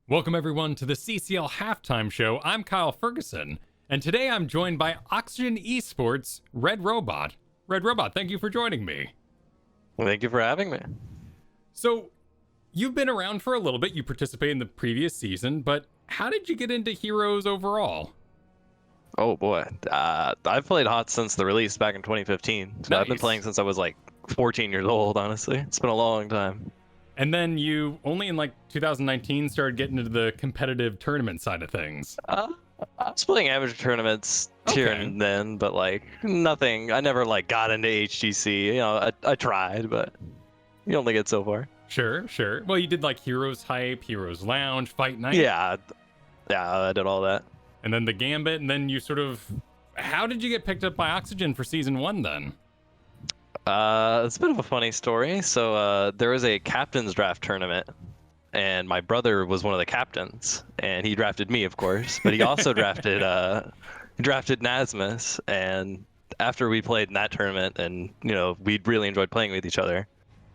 Welcome everyone to the CCL Halftime Show. I'm Kyle Fergusson, and today I'm joined by Oxygen Esports RedRobot. RedRobot, thank you for joining me. Thank you for having me. So, you've been around for a little bit. You participated in the previous season, but how did you get into Heroes overall? Oh boy, I've played HOTS since the release back in 2015. So I've been Nice. playing since I was like 14 years old, honestly. It's been a long time. And then you only in 2019 started getting into the competitive tournament side of things. I was playing amateur tournaments here Okay. and then, but like nothing. I never like got into HGC. You know, I tried, but you only get so far. Sure. Well, you did Heroes Hype, Heroes Lounge, Fight Night. Yeah, I did all that. And then the Gambit, and then you how did you get picked up by Oxygen for season 1 then? It's a bit of a funny story. So there was a captain's draft tournament, and my brother was one of the captains, and he drafted me, of course, but he also drafted Nasmus. And after we played in that tournament, and we really enjoyed playing with each other,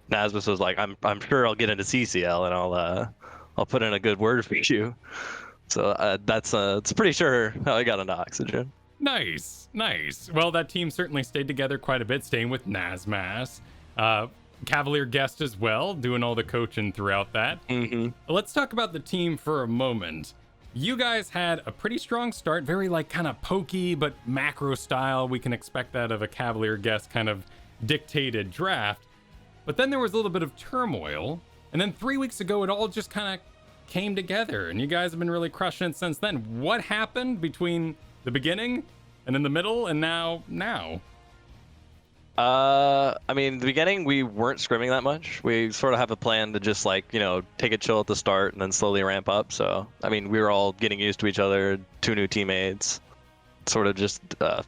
Nasmus was like, "I'm sure I'll get into CCL, and I'll put in a good word for you." So it's pretty sure how I got into Oxygen. Nice. Well, that team certainly stayed together quite a bit, staying with Nasmas. Cavalier Guest as well, doing all the coaching throughout that. Mm-hmm. Let's talk about the team for a moment. You guys had a pretty strong start, very kind of pokey, but macro style. We can expect that of a Cavalier Guest kind of dictated draft. But then there was a little bit of turmoil. And then 3 weeks ago, it all just kind of came together. And you guys have been really crushing it since then. What happened between the beginning and in the middle and now? I mean, the beginning we weren't scrimming that much. We sort of have a plan to just take a chill at the start and then slowly ramp up. So, I mean, we were all getting used to each other, 2 new teammates, sort of just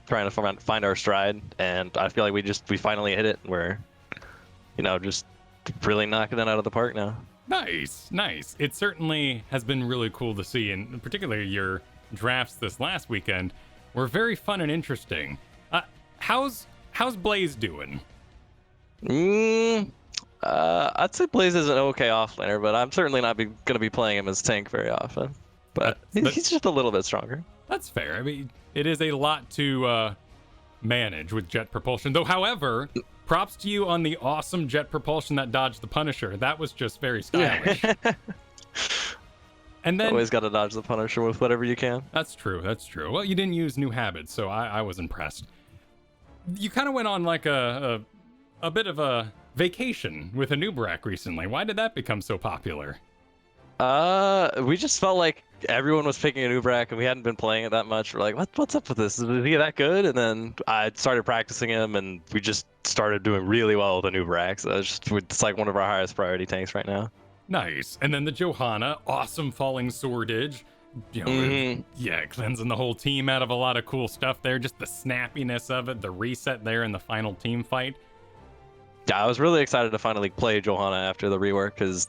trying to find our stride. And I feel like we finally hit it. We're, just really knocking it out of the park now. Nice. It certainly has been really cool to see, and particularly your drafts this last weekend were very fun and interesting. How's Blaze doing? I'd say Blaze is an okay offlaner, but I'm certainly not going to be playing him as tank very often. But he's just a little bit stronger. That's fair. I mean, it is a lot to manage with jet propulsion. Though, however, props to you on the awesome jet propulsion that dodged the Punisher. That was just very stylish. And then always got to dodge the Punisher with whatever you can. That's true. Well, you didn't use new habits, so I was impressed. You kind of went on a bit of a vacation with a Nubarak recently. Why did that become so popular? We just felt like everyone was picking a Nubarak and we hadn't been playing it that much. We're like, what's up with this? Is he that good? And then I started practicing him, and we just started doing really well with the Nubarak. So it's like one of our highest priority tanks right now. Nice. And then the Johanna, awesome falling swordage. Cleansing the whole team out of a lot of cool stuff there. Just the snappiness of it, the reset there in the final team fight. Yeah, I was really excited to finally play Johanna after the rework, because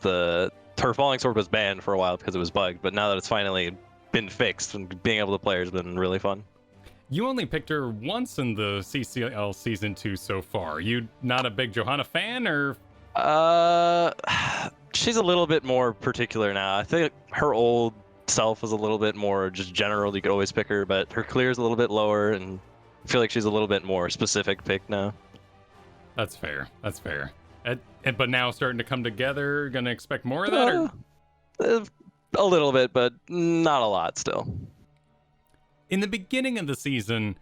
her falling sword was banned for a while because it was bugged, but now that it's finally been fixed, and being able to play her has been really fun. You only picked her once in the CCL Season 2 so far. You not a big Johanna fan, or? She's a little bit more particular now. I think her old self was a little bit more just general. You could always pick her, but her clear is a little bit lower, and I feel like she's a little bit more specific pick now. That's fair. But now starting to come together, gonna expect more of that? A little bit, but not a lot still. In the beginning of the season,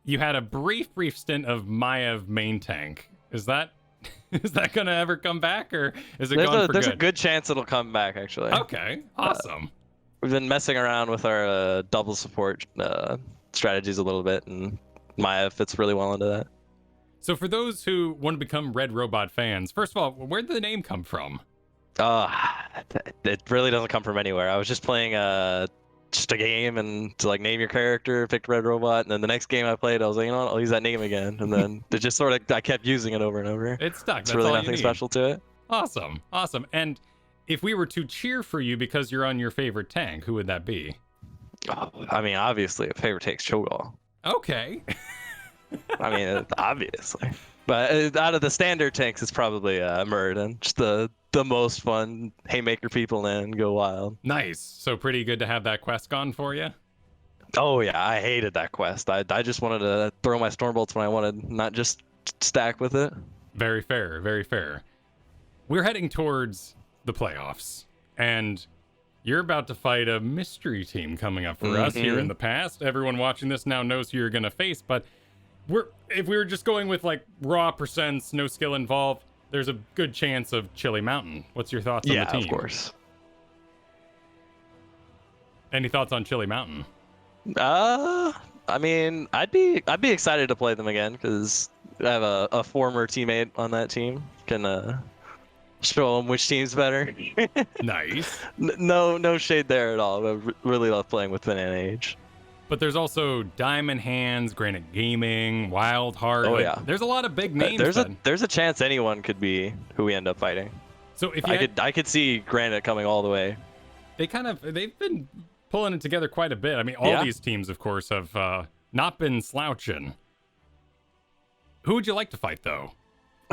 you had a brief stint of Maiev main tank. Is that gonna ever come back, or is it gone for good? There's a good chance it'll come back, actually. Okay, awesome. We've been messing around with our double support strategies a little bit, and Maiev fits really well into that. So for those who want to become RedRobot fans, first of all, where did the name come from? It really doesn't come from anywhere. I was just playing just a game, and to name your character, picked RedRobot, and then the next game I played, I was like, you know what, I'll use that name again, and then it just I kept using it over and over. It stuck. It's really nothing special to it. Awesome. And if we were to cheer for you because you're on your favorite tank, who would that be? I mean, obviously, a favorite tank's Cho'Gall. Okay. I mean, obviously. But out of the standard tanks, it's probably Muradin. Just the most fun haymaker people in go wild. Nice. So pretty good to have that quest gone for you. Oh yeah, I hated that quest. I just wanted to throw my stormbolts when I wanted, not just stack with it. Very fair, very fair. We're heading towards the playoffs, and you're about to fight a mystery team coming up for us here in the past. Everyone watching this now knows who you're going to face, but if we were just going with like raw percents, no skill involved, there's a good chance of Chili Mountain. What's your thoughts on the team? Yeah, of course. Any thoughts on Chili Mountain? I mean, I'd be excited to play them again because I have a former teammate on that team. Can show them which team's better. Nice. No shade there at all. I really love playing with Banana Age. But there's also Diamond Hands, Granite Gaming, Wild Heart. Oh like, yeah. There's a lot of big names. There's a chance anyone could be who we end up fighting. So if I could see Granite coming all the way. They've been pulling it together quite a bit. I mean, all these teams, of course, have not been slouching. Who would you like to fight, though?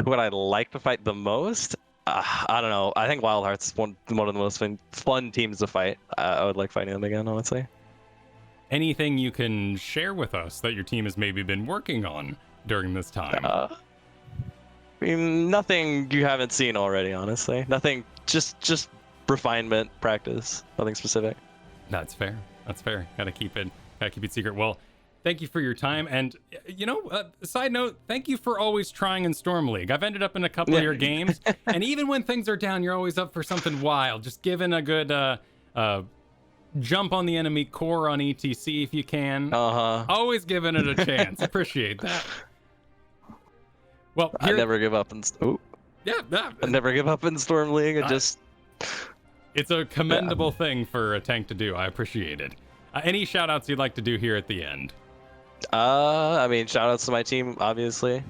Would I like to fight the most? I don't know. I think Wild Heart's one of the most fun teams to fight. I would like fighting them again, honestly. Anything you can share with us that your team has maybe been working on during this time? I mean, nothing you haven't seen already, honestly. Nothing, just refinement, practice, nothing specific. That's fair. That's fair. Gotta keep it secret. Well, thank you for your time. And, side note, thank you for always trying in Storm League. I've ended up in a couple of your games, and even when things are down, you're always up for something wild. Just giving a good jump on the enemy core on ETC if you can. Always giving it a chance. Appreciate that. Well, I never give up in I never give up in Storm League. It's a commendable thing for a tank to do. I appreciate it. Any shout outs you'd like to do here at the end? I mean, shout outs to my team, obviously.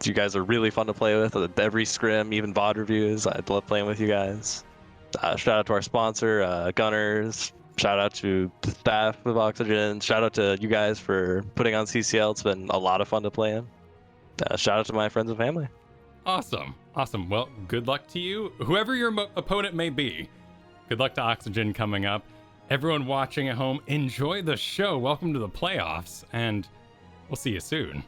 You guys are really fun to play with. Every scrim, even VOD reviews. I love playing with you guys. Shout out to our sponsor, Gunners. Shout out to the staff of Oxygen. Shout out to you guys for putting on CCL. It's been a lot of fun to play in. Shout out to my friends and family. Awesome. Well, good luck to you. Whoever your opponent may be, good luck to Oxygen coming up. Everyone watching at home, enjoy the show. Welcome to the playoffs, and we'll see you soon.